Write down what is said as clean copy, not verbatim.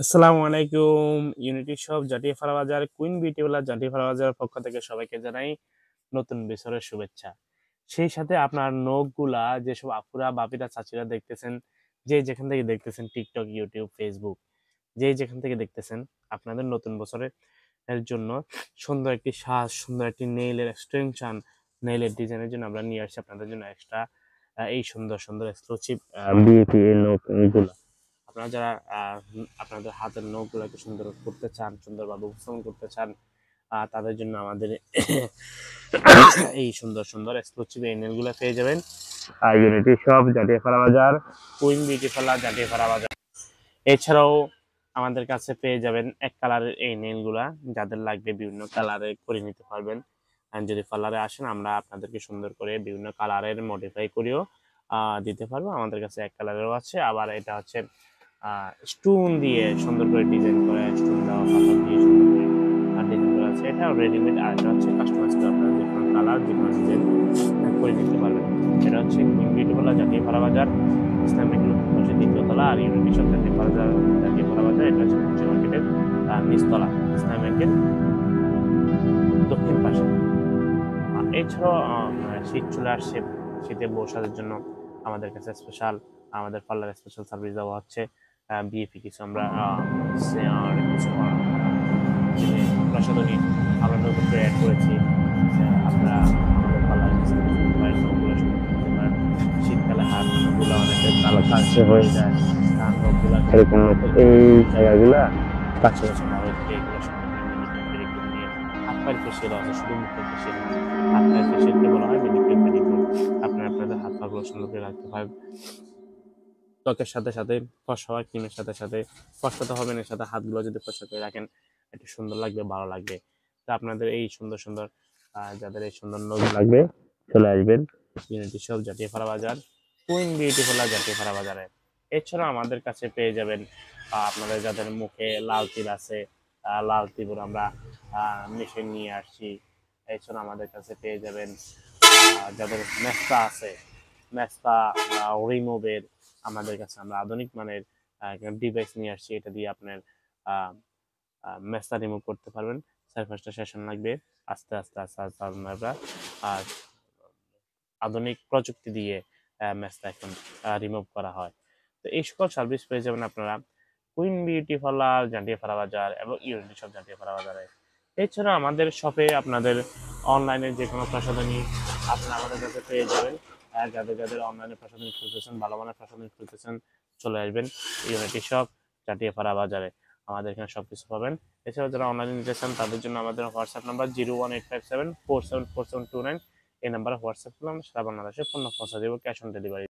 আসসালামু আলাইকুম। Unity shop জাটিয়াপাড়া বাজার কুইন বিউটি পার্লার জাটিয়াপাড়া বাজারের পক্ষ থেকে সবাইকে জানাই নতুন বছরের শুভেচ্ছা। সেই সাথে আপনার নখগুলা যেসব আপুরা, বাপিরা, চাচিরা দেখতেছেন, যে যেখান থেকে দেখতেছেন টিকটক, ইউটিউব, ফেসবুক, যে যেখান থেকে দেখতেছেন, আপনাদের নতুন বছরের জন্য সুন্দর একটি সাজ, সুন্দর একটি নেইলের এক্সটেনশন, নেইলের ডিজাইনের জন্য আমরা নিয়ে আসছি আপনাদের জন্য এক্সট্রা এই সুন্দর সুন্দর এক্সক্লুসিভ বিউটি নখগুলা। আপনারা যারা আপনাদের হাতের নখগুলোকে সুন্দর করতে চান, সুন্দরভাবে উপস্থাপন করতে চান, তাদের জন্য আমাদের এই সুন্দর সুন্দর এক্সক্লুসিভ এই নেলগুলো পেয়ে যাবেন ইউনিটি শপ জাটিয়াপাড়া বাজার, কুইন বিউটি পার্লার জাটিয়াপাড়া বাজার। এছাড়াও আমাদের কাছে পেয়ে যাবেন এক কালারের এই নেলগুলা, যাদের লাগবে বিভিন্ন কালারে করে নিতে পারবেন। যদি পার্লারে আসেন আমরা আপনাদেরকে সুন্দর করে বিভিন্ন কালারের মডিফাই করেও দিতে পারবো। আমাদের কাছে এক কালারেরও আছে, আবার এটা হচ্ছে স্টোন দিয়ে সুন্দর করে ডিজাইন করে, স্টোন দেওয়া পাথর দিয়ে সুন্দর করে ডিজাইন করা আছে। এটা রেডিমেড, আর এটা হচ্ছে কাস্টমাইজ করে আপনারা যে কোনো কালার, যে কোনো ডিজাইন করে নিতে পারবেন। এটা হচ্ছে কুইন বিউটি পার্লার জাটিয়াপাড়া বাজার, ইসলামিক হচ্ছে দ্বিতীয় তলা, আর ইউনিটি শপ জাটিয়াপাড়া বাজার এটা হচ্ছে মুন্সি মার্কেটের নিচতলা, ইসলাম ব্যাংকের দক্ষিণ পাশে। এছাড়াও শীত চলে আসছে, শীতে বসার জন্য আমাদের কাছে স্পেশাল, আমাদের পার্লার স্পেশাল সার্ভিস দেওয়া হচ্ছে। বিএপি কিছু আমরা কিছু প্রসাধনী আমরা নতুন করে অ্যাড করেছি। আপনারা আমাদের পার্লারে নখগুলো সুন্দর করতে পারেন। শীতকালে হাতগুলো অনেকের কালো কাছে হয়ে যায়, নখগুলো এরকম এই জায়গাগুলা কাছে কাছে না হয়ে থাকে, এগুলো সুন্দর করে মেনিকিউর পেডিকিউর নিয়ে হাত পায়ের ফেসিয়াল আছে, শুধু মুখের ফেসিয়াল না, হাত পায়ের ফেসিয়ালকে বলা হয় মেনিকিউর পেডিকিউর। আপনারা আপনাদের হাত পাগুলো সুন্দর করে রাখতে পারেন। ত্বকের সাথে সাথে ফর্সা হওয়ার ক্রিমের সাথে সাথে ফর্সা তো হবেন, এর সাথে হাতগুলো যদি ফর্সা করে রাখেন একটু সুন্দর লাগবে, ভালো লাগবে। তো আপনাদের এই সুন্দর সুন্দর যাদের এই সুন্দর নখ লাগবে চলে আসবেন ইউনিটি শপ জাটিয়াপাড়া বাজার, কুইন বিউটি পার্লার জাটিয়াপাড়া বাজারে। এছাড়া আমাদের কাছে পেয়ে যাবেন আপনাদের যাদের মুখে লাল তিল আছে, লাল তিল আমরা মেশিন নিয়ে আসছি। এছাড়া আমাদের কাছে পেয়ে যাবেন যাদের মেস্তা আছে, মেস্তা রিমুভের আমাদের কাছে আমরা আধুনিক মানের ডিভাইস নিয়ে আসছি। এটা দিয়ে আপনার মেস্তা রিমুভ করতে পারবেন। 4-5টা সেশন লাগবে, আস্তে আস্তে আস্তে আস্তে আমরা আধুনিক প্রযুক্তি দিয়ে মেস্তা এখন রিমুভ করা হয়। তো এই সকল সার্ভিস পেয়ে যাবেন আপনারা কুইন বিউটি পার্লার জাটিয়াপাড়া বাজার এবং ইউনিটি শপ জাটিয়াপাড়া বাজারে। এছাড়া আমাদের শপে আপনাদের অনলাইনে যে কোনো প্রসাধনী আপনারা আমাদের কাছে পেয়ে যাবেন। যাদের যাদের অনলাইনে প্রসাধনী খুঁজতেছেন, ভালো মানের প্রসাধনী খুঁজতেছেন, চলে আসবেন ইউনিটি শপ জাটিয়াপাড়া বাজারে। আমাদের এখানে সবকিছু পাবেন। এছাড়াও যারা অনলাইনে নিতে চান তাদের জন্য আমাদের হোয়াটসঅ্যাপ নাম্বার 01857474729, এই নাম্বারে হোয়াটসঅ্যাপ করলে আমরা সারা বাংলাদেশে পণ্য পৌঁছে দেবো ক্যাশ অন ডেলিভারি।